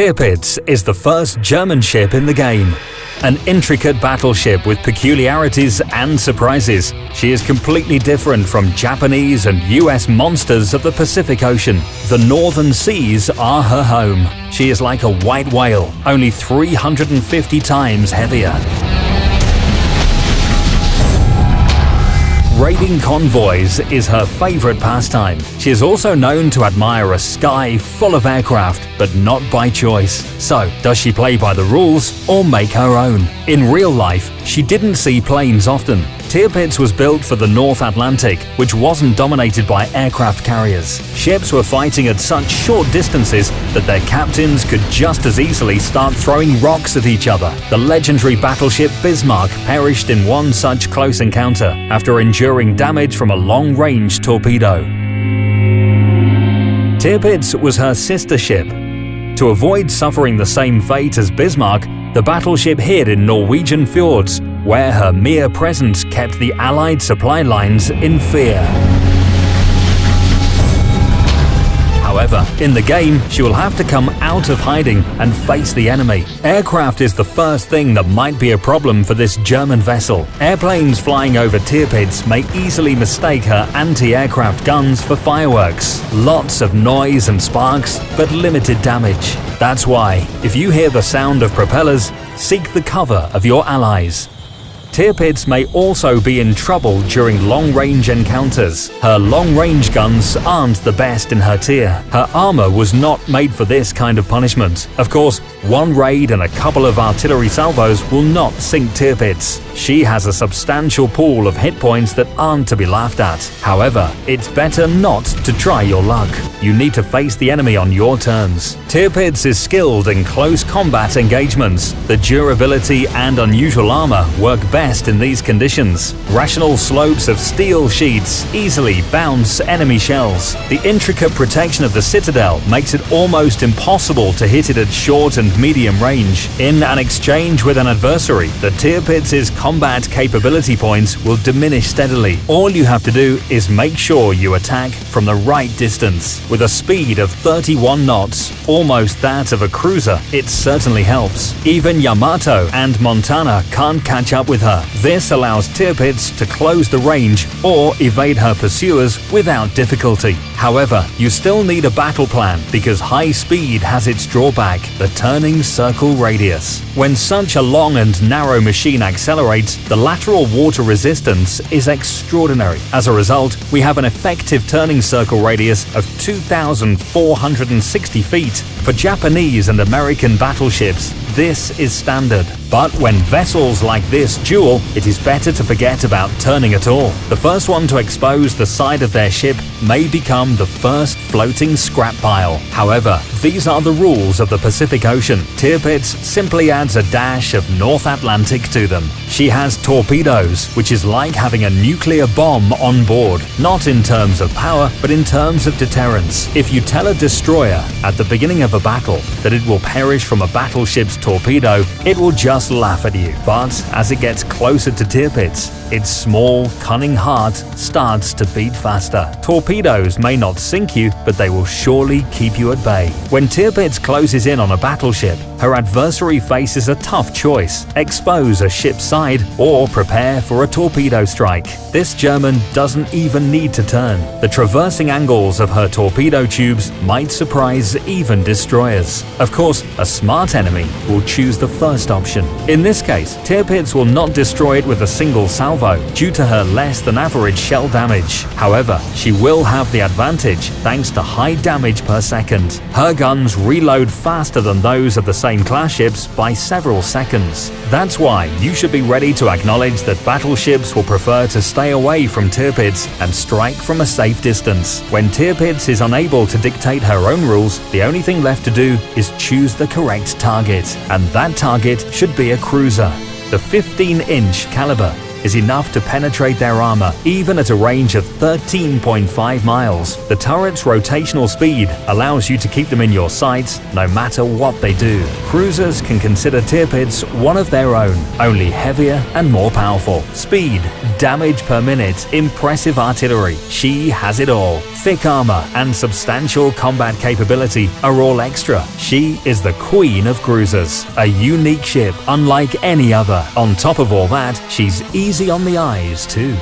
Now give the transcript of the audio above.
Tirpitz is the first German ship in the game. An intricate battleship with peculiarities and surprises, she is completely different from Japanese and US monsters of the Pacific Ocean. The northern seas are her home. She is like a white whale, only 350 times heavier. Raiding convoys is her favorite pastime. She is also known to admire a sky full of aircraft, but not by choice. So, does she play by the rules or make her own? In real life, she didn't see planes often. Tirpitz was built for the North Atlantic, which wasn't dominated by aircraft carriers. Ships were fighting at such short distances that their captains could just as easily start throwing rocks at each other. The legendary battleship Bismarck perished in one such close encounter after enduring damage from a long-range torpedo. Tirpitz was her sister ship. To avoid suffering the same fate as Bismarck, the battleship hid in Norwegian fjords, where her mere presence kept the Allied supply lines in fear. However, in the game, she will have to come out of hiding and face the enemy. Aircraft is the first thing that might be a problem for this German vessel. Airplanes flying over Tirpitz may easily mistake her anti-aircraft guns for fireworks. Lots of noise and sparks, but limited damage. That's why, if you hear the sound of propellers, seek the cover of your allies. Tirpitz may also be in trouble during long-range encounters. Her long-range guns aren't the best in her tier. Her armor was not made for this kind of punishment. Of course, one raid and a couple of artillery salvos will not sink Tirpitz. She has a substantial pool of hit points that aren't to be laughed at. However, it's better not to try your luck. You need to face the enemy on your terms. Tirpitz is skilled in close combat engagements. The durability and unusual armor work best in these conditions. Rational slopes of steel sheets easily bounce enemy shells. The intricate protection of the citadel makes it almost impossible to hit it at short and medium range. In an exchange with an adversary, the Tirpitz's combat capability points will diminish steadily. All you have to do is make sure you attack from the right distance. With a speed of 31 knots, almost that of a cruiser, it certainly helps. Even Yamato and Montana can't catch up with her. This allows Tirpitz to close the range or evade her pursuers without difficulty. However, you still need a battle plan because high speed has its drawback, the turning circle radius. When such a long and narrow machine accelerates, the lateral water resistance is extraordinary. As a result, we have an effective turning circle radius of 2,460 feet. For Japanese and American battleships, this is standard. But when vessels like this duel, it is better to forget about turning at all. The first one to expose the side of their ship may become the first floating scrap pile. However, these are the rules of the Pacific Ocean. Tirpitz simply adds a dash of North Atlantic to them. She has torpedoes, which is like having a nuclear bomb on board. Not in terms of power, but in terms of deterrence. If you tell a destroyer at the beginning of a battle that it will perish from a battleship's torpedo, it will just laugh at you. But as it gets closer to Tirpitz, its small, cunning heart starts to beat faster. Torpedoes may not sink you, but they will surely keep you at bay. When Tirpitz closes in on a battleship, her adversary faces a tough choice: expose a ship's side or prepare for a torpedo strike. This German doesn't even need to turn. The traversing angles of her torpedo tubes might surprise even destroyers. Of course, a smart enemy will choose the first option. In this case, Tirpitz will not destroy it with a single salvo due to her less than average shell damage. However, she will have the advantage thanks to high damage per second. Her guns reload faster than those of the same class ships by several seconds. That's why you should be ready to acknowledge that battleships will prefer to stay away from Tirpitz and strike from a safe distance. When Tirpitz is unable to dictate her own rules, the only thing left to do is choose the correct target, and that target should be a cruiser. The 15-inch caliber is enough to penetrate their armor, even at a range of 13.5 miles. The turret's rotational speed allows you to keep them in your sights no matter what they do. Cruisers can consider Tirpitz one of their own, only heavier and more powerful. Speed, damage per minute, impressive artillery. She has it all. Thick armor and substantial combat capability are all extra. She is the queen of cruisers, a unique ship unlike any other. On top of all that, she's easy on the eyes too.